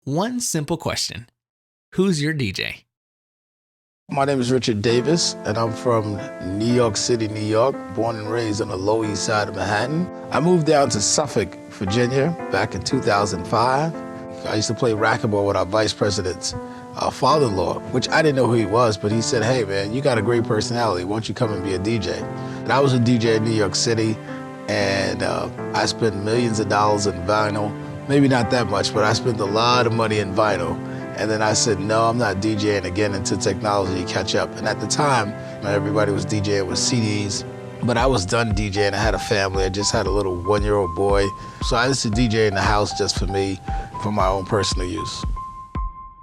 one simple question. Who's your DJ? My name is Richard Davis, and I'm from New York City, New York, born and raised on the Lower East Side of Manhattan. I moved down to Suffolk, Virginia, back in 2005. I used to play racquetball with our vice president's father-in-law, which I didn't know who he was, but he said, hey man, you got a great personality, why don't you come and be a DJ? And I was a DJ in New York City, and I spent millions of dollars in vinyl. Maybe not that much, but I spent a lot of money in vinyl. And then I said, no, I'm not DJing again until technology catch up. And at the time, everybody was DJing with CDs, but I was done DJing. I had a family. I just had a little one-year-old boy. So I used to DJ in the house just for me, for my own personal use.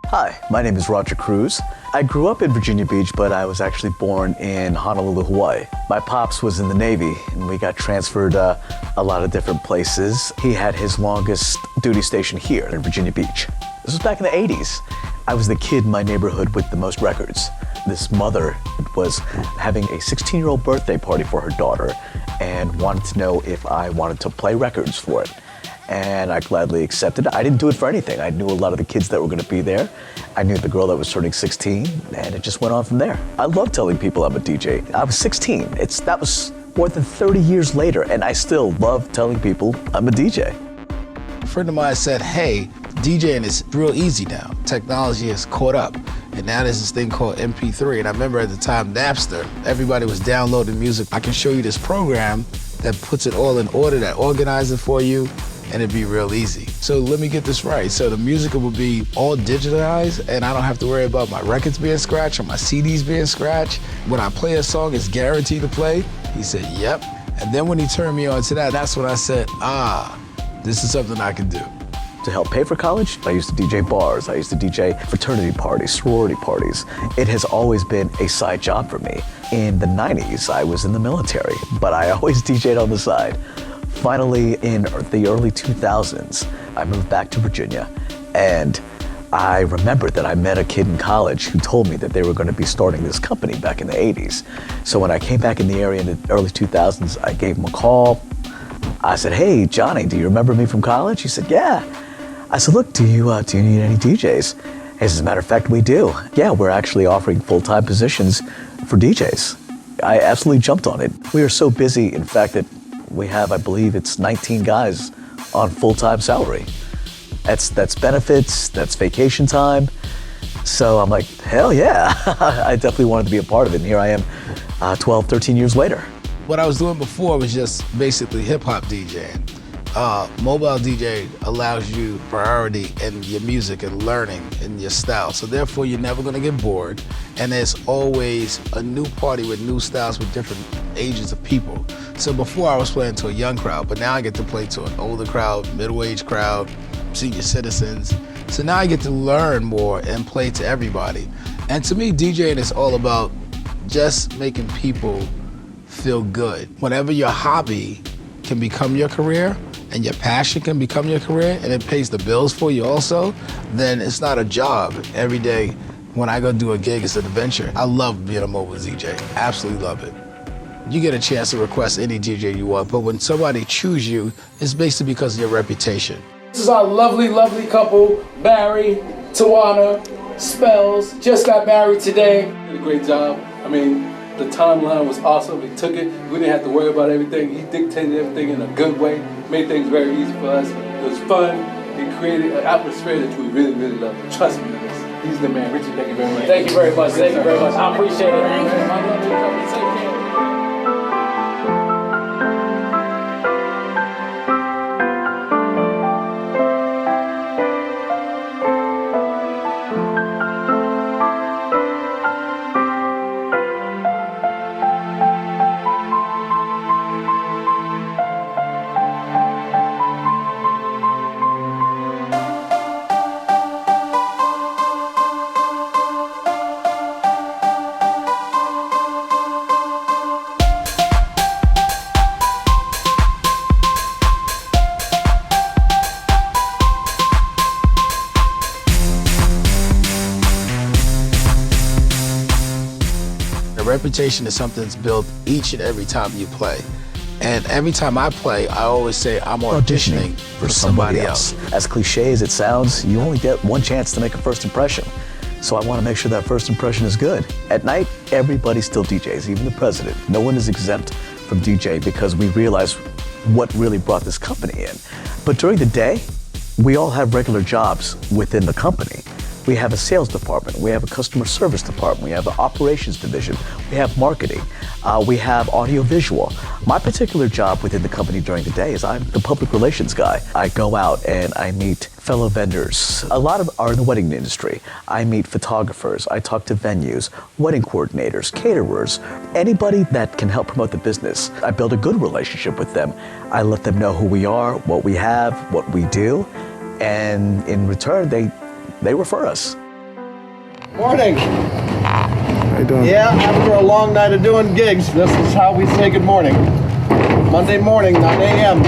Hi, my name is Roger Cruz. I grew up in Virginia Beach, but I was actually born in Honolulu, Hawaii. My pops was in the Navy, and we got transferred a lot of different places. He had his longest duty station here in Virginia Beach. This was back in the 80s. I was the kid in my neighborhood with the most records. This mother was having a 16-year-old birthday party for her daughter and wanted to know if I wanted to play records for it. And I gladly accepted. I didn't do it for anything. I knew a lot of the kids that were gonna be there. I knew the girl that was turning 16, and it just went on from there. I love telling people I'm a DJ. I was 16. That was more than 30 years later, and I still love telling people I'm a DJ. A friend of mine said, hey, DJing is real easy now. Technology has caught up. And now there's this thing called MP3. And I remember at the time, Napster, everybody was downloading music. I can show you this program that puts it all in order, that organizes it for you, and it'd be real easy. So let me get this right. So the music will be all digitalized, and I don't have to worry about my records being scratched or my CDs being scratched. When I play a song, it's guaranteed to play. He said, yep. And then when he turned me on to that, that's when I said, this is something I can do. To help pay for college, I used to DJ bars. I used to DJ fraternity parties, sorority parties. It has always been a side job for me. In the 90s, I was in the military, but I always DJ'd on the side. Finally, in the early 2000s, I moved back to Virginia, and I remembered that I met a kid in college who told me that they were going to be starting this company back in the 80s. So when I came back in the area in the early 2000s, I gave him a call. I said, hey, Johnny, do you remember me from college? He said, yeah. I said, look, do you need any DJs? As a matter of fact, we do. Yeah, we're actually offering full-time positions for DJs. I absolutely jumped on it. We are so busy, in fact, that we have, I believe it's 19 guys on full-time salary. That's benefits, that's vacation time. So I'm like, hell yeah. I definitely wanted to be a part of it. And here I am 12, 13 years later. What I was doing before was just basically hip-hop DJing. Mobile DJ allows you priority in your music and learning in your style. So therefore, you're never gonna get bored. And there's always a new party with new styles with different ages of people. So before I was playing to a young crowd, but now I get to play to an older crowd, middle-aged crowd, senior citizens. So now I get to learn more and play to everybody. And to me, DJing is all about just making people feel good. Whenever your hobby can become your career, and your passion can become your career, and it pays the bills for you also, then it's not a job. Every day when I go do a gig, it's an adventure. I love being a mobile DJ, absolutely love it. You get a chance to request any DJ you want, but when somebody chooses you, it's basically because of your reputation. This is our lovely, lovely couple, Barry, Tawana, Spells, just got married today. Did a great job. I mean, the timeline was awesome. He took it. We didn't have to worry about everything. He dictated everything in a good way, made things very easy for us. It was fun. He created an atmosphere that we really, really love. Trust me, he's the man. Richard, thank you very much. Thank you very much. Thank you very much. I appreciate it. I love you, couple. Take care. A reputation is something that's built each and every time you play. And every time I play, I always say I'm auditioning for somebody else. As cliche as it sounds, you only get one chance to make a first impression. So I want to make sure that first impression is good. At night, everybody still DJs, even the president. No one is exempt from DJ because we realize what really brought this company in. But during the day, we all have regular jobs within the company. We have a sales department, we have a customer service department, we have an operations division, we have marketing, we have audio-visual. My particular job within the company during the day is I'm the public relations guy. I go out and I meet fellow vendors. A lot of are in the wedding industry. I meet photographers, I talk to venues, wedding coordinators, caterers, anybody that can help promote the business. I build a good relationship with them. I let them know who we are, what we have, what we do, and in return, they refer us. Morning. How you doing? Yeah, after a long night of doing gigs, this is how we say good morning. Monday morning, 9 a.m.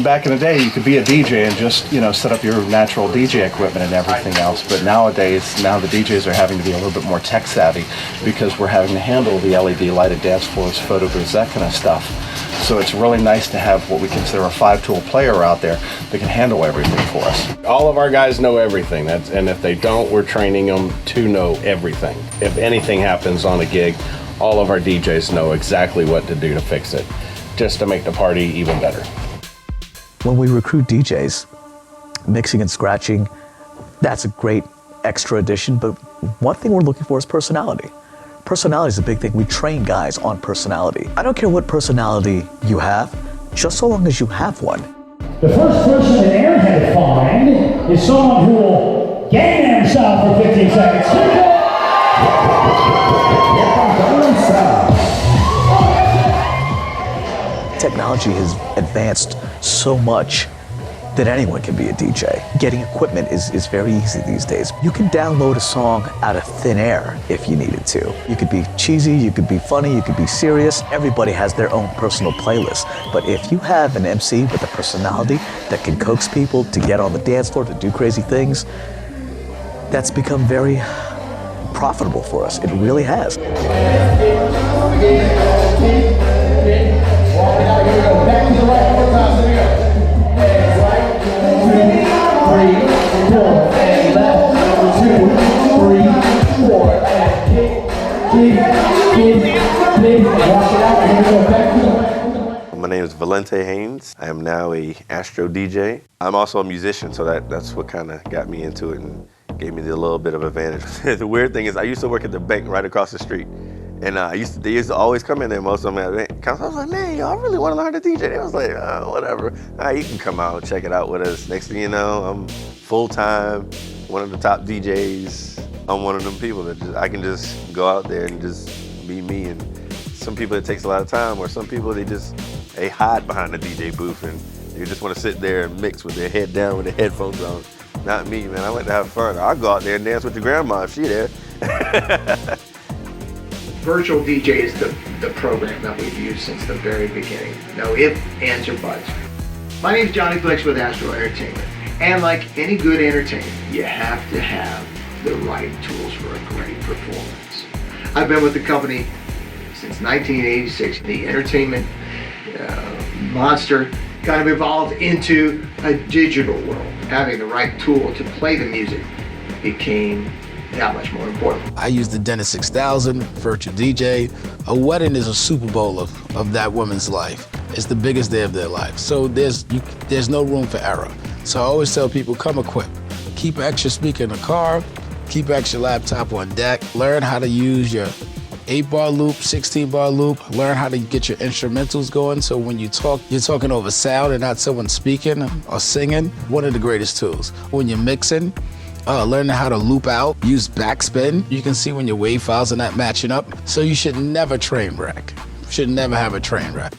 Back in the day, you could be a DJ and just, set up your natural DJ equipment and everything else. But nowadays, now the DJs are having to be a little bit more tech savvy because we're having to handle the LED lighted dance floors, photo booths, that kind of stuff. So it's really nice to have what we consider a 5-tool player out there that can handle everything for us. All of our guys know everything, and if they don't, we're training them to know everything. If anything happens on a gig, all of our DJs know exactly what to do to fix it, just to make the party even better. When we recruit DJs, mixing and scratching, that's a great extra addition, but one thing we're looking for is personality. Personality is a big thing. We train guys on personality. I don't care what personality you have, just so long as you have one. The first person an airhead find is someone who will gang himself for 15 seconds. Technology has advanced so much that anyone can be a DJ. Getting equipment is very easy these days. You can download a song out of thin air if you needed to. You could be cheesy, you could be funny, you could be serious. Everybody has their own personal playlist. But if you have an MC with a personality that can coax people to get on the dance floor, to do crazy things, that's become very profitable for us. It really has. My name is Valente Haynes. I am now a Astro DJ. I'm also a musician, so that's what kind of got me into it and gave me a little bit of advantage. The weird thing is I used to work at the bank right across the street. And they used to always come in there, most of them at I was like, man, yo, I really want to learn to DJ. They was like, whatever. You can come out and check it out with us. Next thing you know, I'm full-time, one of the top DJs. I'm one of them people that I can just go out there and just be me. And some people, it takes a lot of time, or some people, they hide behind the DJ booth and they just want to sit there and mix with their head down with their headphones on. Not me, man. I like to have fun. I'll go out there and dance with your grandma if she there. Virtual DJ is the program that we've used since the very beginning. No ifs, ands, or buts. My name is Jon Flex with Astro Entertainment. And like any good entertainer, you have to have the right tools for a great performance. I've been with the company since 1986. The entertainment monster kind of evolved into a digital world. Having the right tool to play the music became that much more important. I use the Dennis 6000 virtual DJ. A wedding is a Super Bowl of that woman's life. It's the biggest day of their life. So there's no room for error. So I always tell people, come equipped. Keep an extra speaker in the car, keep an extra laptop on deck, learn how to use your 8-bar loop, 16-bar loop, learn how to get your instrumentals going so when you talk, you're talking over sound and not someone speaking or singing. One of the greatest tools. When you're mixing, learning how to loop out, use backspin. You can see when your wave files are not matching up. So you should never train wreck. Should never have a train wreck.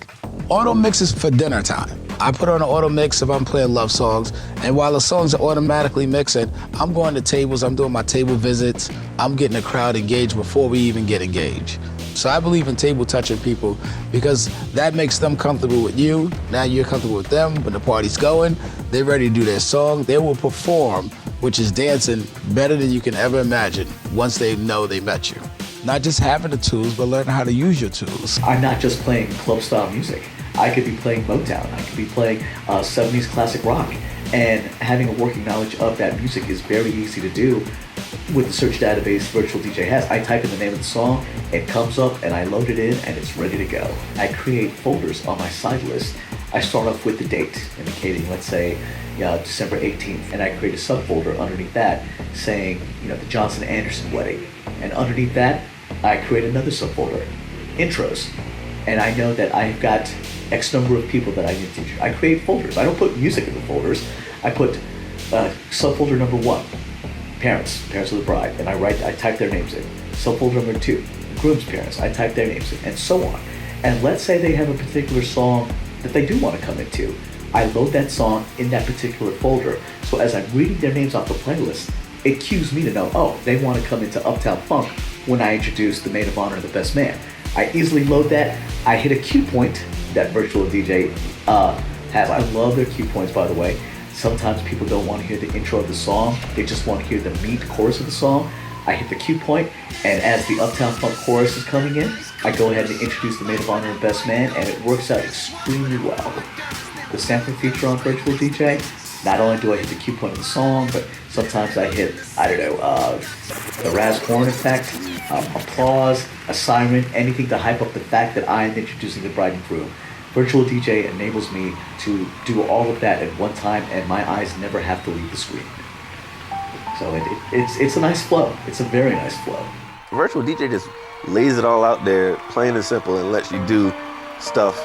Auto mix is for dinner time. I put on an auto mix if I'm playing love songs, and while the songs are automatically mixing, I'm going to tables, I'm doing my table visits, I'm getting the crowd engaged before we even get engaged. So I believe in table touching people because that makes them comfortable with you. Now you're comfortable with them. When the party's going, they're ready to do their song. They will perform, which is dancing, better than you can ever imagine once they know they met you. Not just having the tools, but learning how to use your tools. I'm not just playing club style music. I could be playing Motown, I could be playing 70s classic rock, and having a working knowledge of that music is very easy to do with the search database Virtual DJ has. I type in the name of the song, it comes up, and I load it in, and it's ready to go. I create folders on my side list. I start off with the date, indicating, let's say, December 18th, and I create a subfolder underneath that saying, the Johnson Anderson wedding. And underneath that, I create another subfolder, intros. And I know that I've got X number of people that I need to teach. I create folders. I don't put music in the folders. I put subfolder number 1, parents of the bride, and I type their names in. Subfolder number 2, groom's parents, I type their names in, and so on. And let's say they have a particular song that they do want to come into. I load that song in that particular folder. So as I'm reading their names off the playlist, it cues me to know, oh, they want to come into Uptown Funk when I introduce the maid of honor and the best man. I easily load that. I hit a cue point that Virtual DJ has. I love their cue points, by the way. Sometimes people don't want to hear the intro of the song. They just want to hear the meat chorus of the song. I hit the cue point, and as the Uptown Funk chorus is coming in, I go ahead and introduce the maid of honor and best man, and it works out extremely well. The sampling feature on Virtual DJ, not only do I hit the cue point of the song, but sometimes I hit, the Raz horn effect, applause, a siren, anything to hype up the fact that I am introducing the bride and groom. Virtual DJ enables me to do all of that at one time, and my eyes never have to leave the screen. So it's a nice flow. It's a very nice flow. Virtual DJ just lays it all out there, plain and simple, and lets you do stuff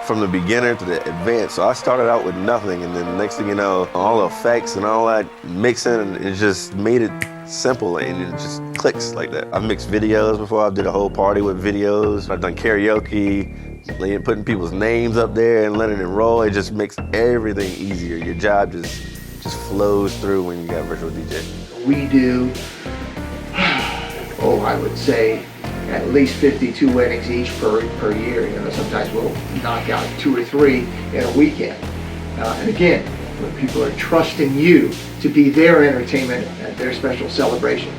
from the beginner to the advanced. So I started out with nothing, and then the next thing you know, all the effects and all that mixing, and it just made it simple, and it just clicks like that. I've mixed videos before. I did a whole party with videos. I've done karaoke, putting people's names up there and letting it roll. It just makes everything easier. Your job just flows through when you got Virtual DJ. We do, I would say, at least 52 weddings each per year. Sometimes we'll knock out 2 or 3 in a weekend. And again, when people are trusting you to be their entertainment at their special celebration,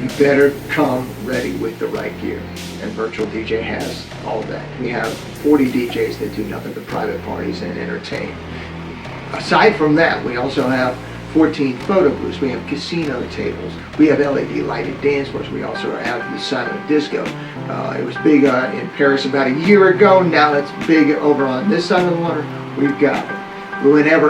you better come ready with the right gear. And Virtual DJ has all of that. We have 40 DJs that do nothing but private parties and entertain. Aside from that, we also have 14 photo booths. We have casino tables. We have LED lighted dance floors. We also have the silent disco. It was big in Paris about a year ago. Now it's big over on this side of the water. We've got it. Whenever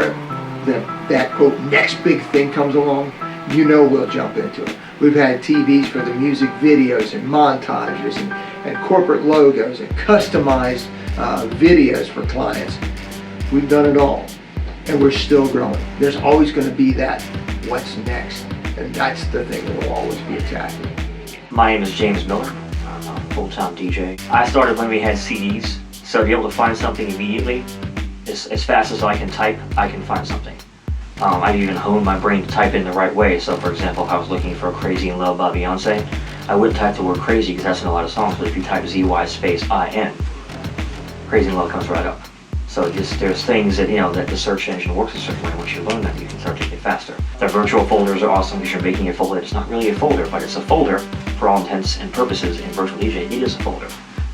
that quote next big thing comes along, we'll jump into it. We've had TVs for the music videos and montages and corporate logos and customized videos for clients. We've done it all. And we're still growing. There's always going to be that what's next, and that's the thing that we'll always be attacking. My name is James Miller. I'm a full-time DJ. I started when we had CDs, so to be able to find something immediately, as fast as I can type, I can find something. I even honed my brain to type in the right way. So for example, if I was looking for Crazy in Love by Beyonce, I wouldn't type the word crazy because that's in a lot of songs, but if you type ZY space IN, Crazy in Love comes right up. So there's things that, that the search engine works a certain way. Once you learn that, you can start to get faster. The virtual folders are awesome because you're making a folder. It's not really a folder, but it's a folder for all intents and purposes. In Virtual DJ, it is a folder.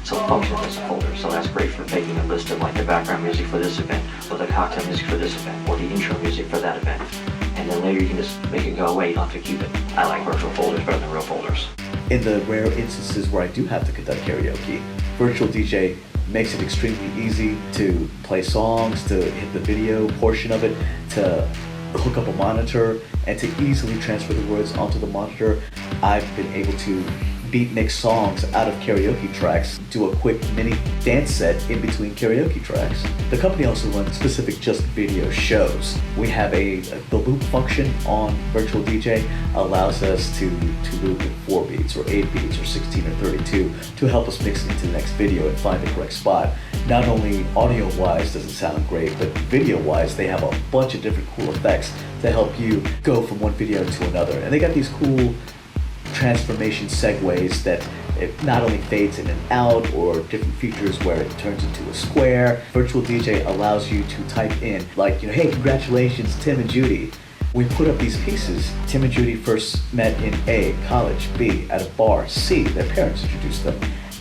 So it functions as a folder. So that's great for making a list of like the background music for this event, or the cocktail music for this event, or the intro music for that event. And then later you can just make it go away. You don't have to keep it. I like virtual folders better than real folders. In the rare instances where I do have to conduct karaoke, Virtual DJ makes it extremely easy to play songs, to hit the video portion of it, to hook up a monitor, and to easily transfer the words onto the monitor. I've been able to beat mix songs out of karaoke tracks, do a quick mini dance set in between karaoke tracks. The company also runs specific just video shows. We have the loop function on Virtual DJ allows us to loop in 4 beats or 8 beats or 16 or 32 to help us mix it into the next video and find the correct spot. Not only audio-wise does it sound great, but video-wise they have a bunch of different cool effects to help you go from one video to another. And they got these cool transformation segues that it not only fades in and out, or different features where it turns into a square. Virtual DJ allows you to type in like, hey, congratulations, Tim and Judy. We put up these pieces. Tim and Judy first met in A, college, B, at a bar, C, their parents introduced them.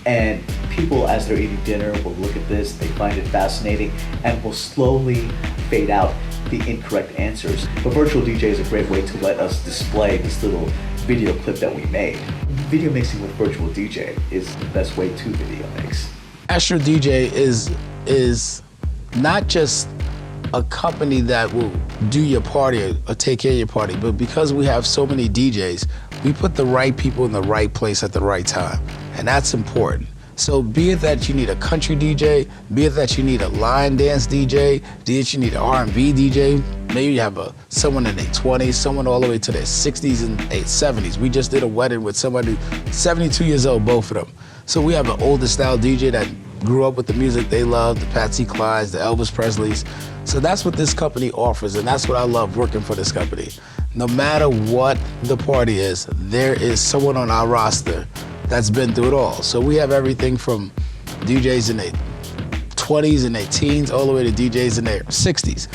And people, as they're eating dinner, will look at this, they find it fascinating, and will slowly fade out the incorrect answers. But virtual DJ is a great way to let us display this little video clip that we made. Video mixing with virtual DJ is the best way to video mix. Astro DJ is not just a company that will do your party or take care of your party, but because we have so many DJs, we put the right people in the right place at the right time, and that's important. So be it that you need a country DJ, be it that you need a line dance DJ, be it you need an R&B DJ, maybe you have someone in their 20s, someone all the way to their 60s and 70s. We just did a wedding with somebody 72 years old, both of them. So we have an older style DJ that grew up with the music they love, the Patsy Clydes, the Elvis Presleys. So that's what this company offers, and that's what I love working for this company. No matter what the party is, there is someone on our roster that's been through it all. So we have everything from DJs in their 20s and their teens all the way to DJs in their 60s.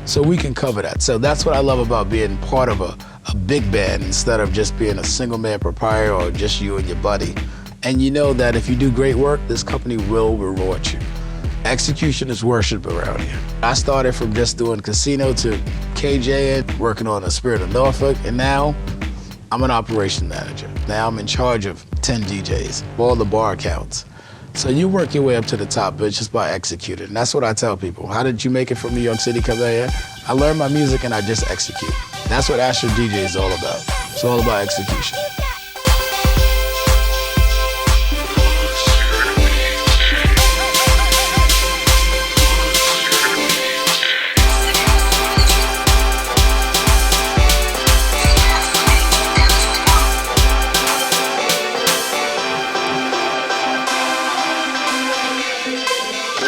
So we can cover that. So that's what I love about being part of a big band instead of just being a single man proprietor or just you and your buddy. And you know that if you do great work, this company will reward you. Execution is worship around here. I started from just doing casino to KJ, working on the Spirit of Norfolk, and now I'm an operation manager. Now I'm in charge of 10 DJs, all the bar accounts. So you work your way up to the top, but it's just by executing. And that's what I tell people. How did you make it from New York City, come here? I learned my music and I just execute. That's what Astro DJ is all about. It's all about execution.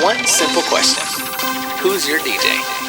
One simple question. Who's your DJ?